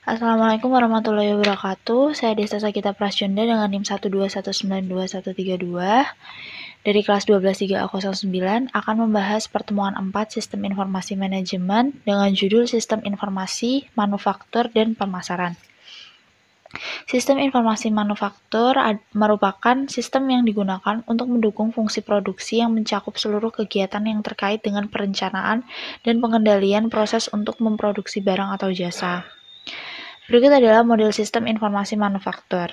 Assalamualaikum warahmatullahi wabarakatuh. Saya Desta Sakita Prasyunda dengan NIM 121921122 dari kelas 12 3A09 akan membahas pertemuan 4 Sistem Informasi Manajemen dengan judul Sistem Informasi, Manufaktur, dan Pemasaran. Sistem informasi manufaktur merupakan sistem yang digunakan untuk mendukung fungsi produksi yang mencakup seluruh kegiatan yang terkait dengan perencanaan dan pengendalian proses untuk memproduksi barang atau jasa. Berikut adalah model sistem informasi manufaktur.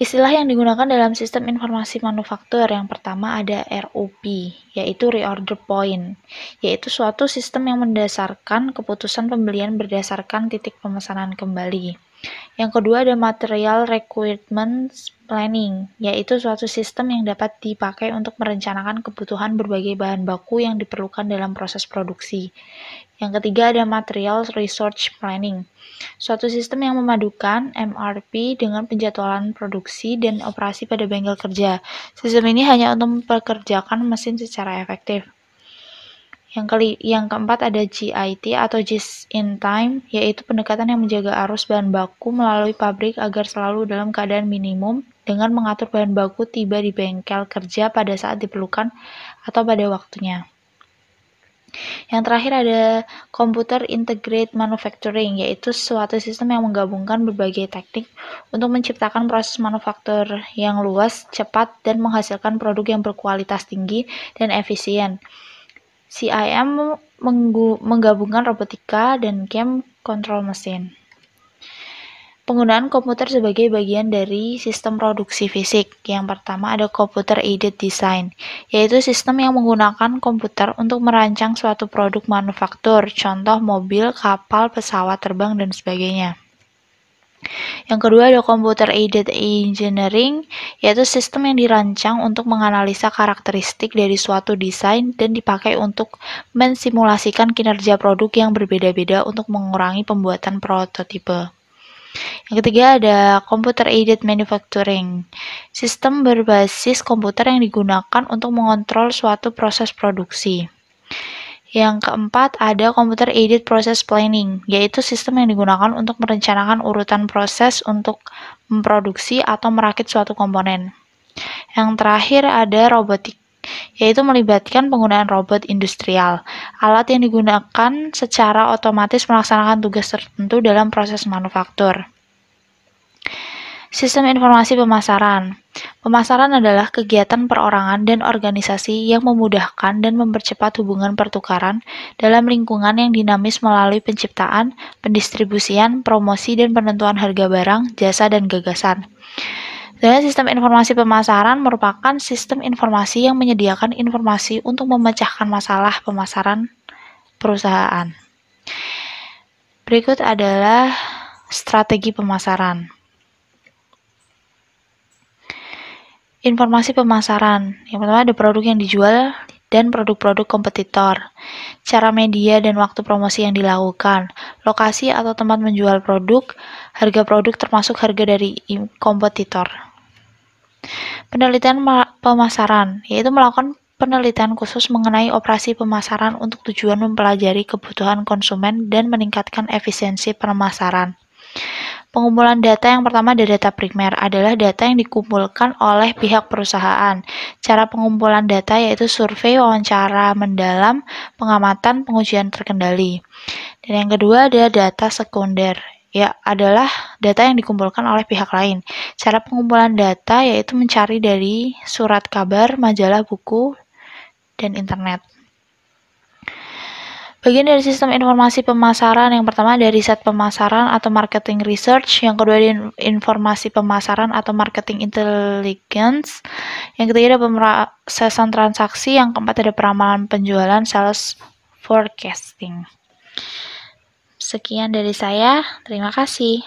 Istilah yang digunakan dalam sistem informasi manufaktur yang pertama ada ROP, yaitu Reorder Point, yaitu suatu sistem yang mendasarkan keputusan pembelian berdasarkan titik pemesanan kembali. Yang kedua ada Material Requirements Planning, yaitu suatu sistem yang dapat dipakai untuk merencanakan kebutuhan berbagai bahan baku yang diperlukan dalam proses produksi. Yang ketiga ada Material Research Planning, suatu sistem yang memadukan MRP dengan penjadwalan produksi dan operasi pada bengkel kerja. Sistem ini hanya untuk mempekerjakan mesin secara efektif. Yang keempat ada JIT atau Just in Time, yaitu pendekatan yang menjaga arus bahan baku melalui pabrik agar selalu dalam keadaan minimum dengan mengatur bahan baku tiba di bengkel kerja pada saat diperlukan atau pada waktunya. Yang terakhir ada Computer Integrated Manufacturing, yaitu suatu sistem yang menggabungkan berbagai teknik untuk menciptakan proses manufaktur yang luas, cepat, dan menghasilkan produk yang berkualitas tinggi dan efisien. CIM menggabungkan robotika dan CAM kontrol mesin. Penggunaan komputer sebagai bagian dari sistem produksi fisik. Yang pertama ada Computer Aided Design, yaitu sistem yang menggunakan komputer untuk merancang suatu produk manufaktur, contoh mobil, kapal, pesawat terbang, dan sebagainya. Yang kedua ada Computer Aided Engineering, yaitu sistem yang dirancang untuk menganalisa karakteristik dari suatu desain dan dipakai untuk mensimulasikan kinerja produk yang berbeda-beda untuk mengurangi pembuatan prototipe. Yang ketiga ada Computer Aided Manufacturing, sistem berbasis komputer yang digunakan untuk mengontrol suatu proses produksi. Yang keempat ada Computer Aided Process Planning, yaitu sistem yang digunakan untuk merencanakan urutan proses untuk memproduksi atau merakit suatu komponen. Yang terakhir ada robotik, yaitu melibatkan penggunaan robot industrial, alat yang digunakan secara otomatis melaksanakan tugas tertentu dalam proses manufaktur. Sistem informasi pemasaran. Pemasaran adalah kegiatan perorangan dan organisasi yang memudahkan dan mempercepat hubungan pertukaran dalam lingkungan yang dinamis melalui penciptaan, pendistribusian, promosi, dan penentuan harga barang, jasa, dan gagasan. Dan sistem informasi pemasaran merupakan sistem informasi yang menyediakan informasi untuk memecahkan masalah pemasaran perusahaan. Berikut adalah strategi pemasaran. Informasi pemasaran. Yang pertama ada produk yang dijual dan produk-produk kompetitor. Cara media dan waktu promosi yang dilakukan. Lokasi atau tempat menjual produk. Harga produk termasuk harga dari kompetitor. Penelitian pemasaran, yaitu melakukan penelitian khusus mengenai operasi pemasaran untuk tujuan mempelajari kebutuhan konsumen dan meningkatkan efisiensi pemasaran. Pengumpulan data yang pertama ada data primer, adalah data yang dikumpulkan oleh pihak perusahaan. Cara pengumpulan data yaitu survei, wawancara mendalam, pengamatan, pengujian terkendali. Dan yang kedua ada data sekunder, ya adalah data yang dikumpulkan oleh pihak lain. Cara pengumpulan data yaitu mencari dari surat kabar, majalah, buku, dan internet. Bagian dari sistem informasi pemasaran yang pertama ada riset pemasaran atau marketing research, yang kedua ada informasi pemasaran atau marketing intelligence, yang ketiga ada pemrosesan transaksi, yang keempat ada peramalan penjualan sales forecasting. Sekian dari saya, terima kasih.